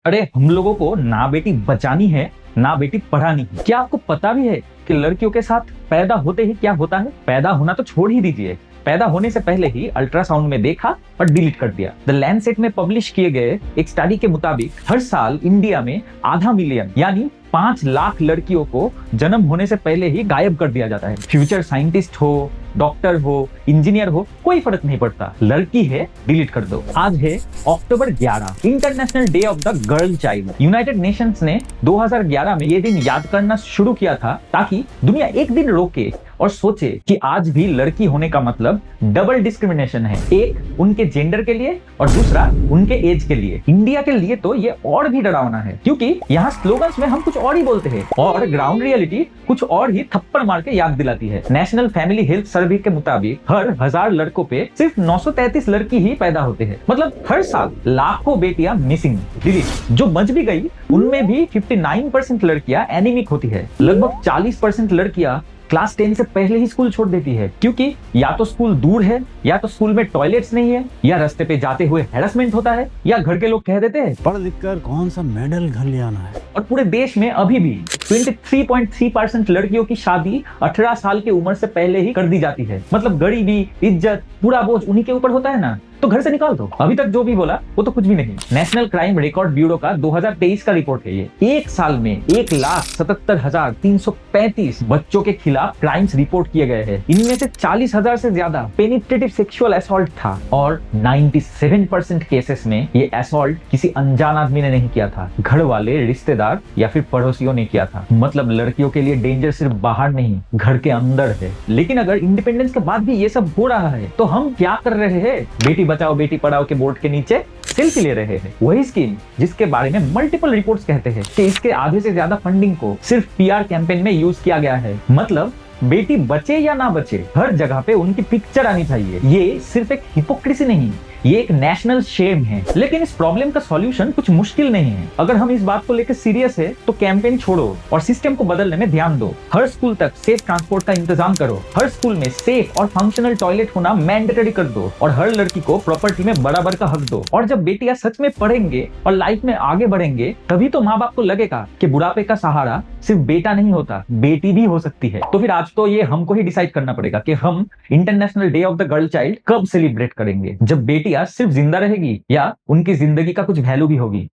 अरे हम लोगों को ना बेटी बचानी है ना बेटी पढ़ानी है। क्या आपको पता भी है कि लड़कियों के साथ पैदा होते ही क्या होता है? पैदा होना तो छोड़ ही दीजिए, पैदा होने से पहले ही अल्ट्रासाउंड में देखा और डिलीट कर दिया। द लैंसेट में पब्लिश किए गए एक स्टडी के मुताबिक हर साल इंडिया में आधा मिलियन यानी 5 लाख लड़कियों को जन्म होने से पहले ही गायब कर दिया जाता है। फ्यूचर साइंटिस्ट हो, डॉक्टर हो, इंजीनियर हो, कोई फर्क नहीं पड़ता, लड़की है डिलीट कर दो। आज है अक्टूबर 11, international day of the girl child. United Nations ने 2011 में ये दिन याद करना शुरू किया था ताकि दुनिया एक दिन रोके और सोचे कि आज भी लड़की होने का मतलब डबल डिस्क्रिमिनेशन है, एक उनके जेंडर के लिए और दूसरा उनके एज के लिए। इंडिया के लिए तो ये और भी डरावना है क्योंकि यहाँ स्लोगन्स में हम कुछ और ही बोलते हैं और ग्राउंड रियलिटी कुछ और ही थप्पड़ मार के याद दिलाती है। नेशनल फैमिली हेल्थ सर्वे के मुताबिक हर 1000 लड़कों पे सिर्फ 933 लड़की ही पैदा होते हैं। मतलब हर साल लाखों बेटियां मिसिंग, डिलीट। जो बच भी गई उनमें भी 59% लड़कियां एनीमिक होती है। लगभग 40% लड़कियां क्लास 10 से पहले ही स्कूल छोड़ देती है क्योंकि या तो स्कूल दूर है, या तो स्कूल में टॉयलेट्स नहीं है, या रास्ते पे जाते हुए हैरेसमेंट होता है, या घर के लोग कह देते हैं पढ़ लिख कर कौन सा मेडल घर ले आना है। और पूरे देश में अभी भी 23.3% लड़कियों की शादी 18 साल की उम्र से पहले ही कर दी जाती है। मतलब गरीबी, इज्जत, पूरा बोझ उन्हीं के ऊपर होता है ना, तो घर से निकाल दो। अभी तक जो भी बोला वो तो कुछ भी नहीं। नेशनल क्राइम रिकॉर्ड ब्यूरो का 2023 का रिपोर्ट है ये। एक साल में 1,77,335 बच्चों के खिलाफ क्राइम्स रिपोर्ट किए गए हैं। इनमें से 40,000 से ज्यादा पेनिट्रेटिव सेक्सुअल असॉल्ट था और 97% केसेस में ये असॉल्ट किसी अनजान आदमी ने नहीं किया था, घर वाले, रिश्तेदार या फिर पड़ोसियों ने किया था। मतलब लड़कियों के लिए डेंजर सिर्फ बाहर नहीं, घर के अंदर है। लेकिन अगर इंडिपेंडेंस के बाद भी ये सब हो रहा है तो हम क्या कर रहे हैं? बेटी बचाओ बेटी पढ़ाओ के बोर्ड के नीचे सेल्फी ले रहे हैं। वही स्कीम जिसके बारे में मल्टीपल रिपोर्ट्स कहते हैं कि इसके आधे से ज्यादा फंडिंग को सिर्फ पीआर कैंपेन में यूज किया गया है। मतलब बेटी बचे या ना बचे, हर जगह पे उनकी पिक्चर आनी चाहिए। ये सिर्फ एक हिपोक्रेसी नहीं, ये एक नेशनल शेम है। लेकिन इस प्रॉब्लम का सॉल्यूशन कुछ मुश्किल नहीं है। अगर हम इस बात को लेकर सीरियस है तो कैंपेन छोड़ो और सिस्टम को बदलने में ध्यान दो। हर स्कूल तक सेफ ट्रांसपोर्ट का इंतजाम करो, हर स्कूल में सेफ और फंक्शनल टॉयलेट होना मैंडेटरी कर दो और हर लड़की को प्रॉपर्टी में बराबर का हक दो। और जब बेटियां सच में पढ़ेंगे और लाइफ में आगे बढ़ेंगे तभी तो माँ बाप को लगेगा कि बुढ़ापे का सहारा सिर्फ बेटा नहीं होता, बेटी भी हो सकती है। तो फिर आज तो ये हमको ही डिसाइड करना पड़ेगा कि हम international day of the girl child कब सेलिब्रेट करेंगे, जब बेटियां सिर्फ जिंदा रहेगी या उनकी जिंदगी का कुछ वैल्यू भी होगी।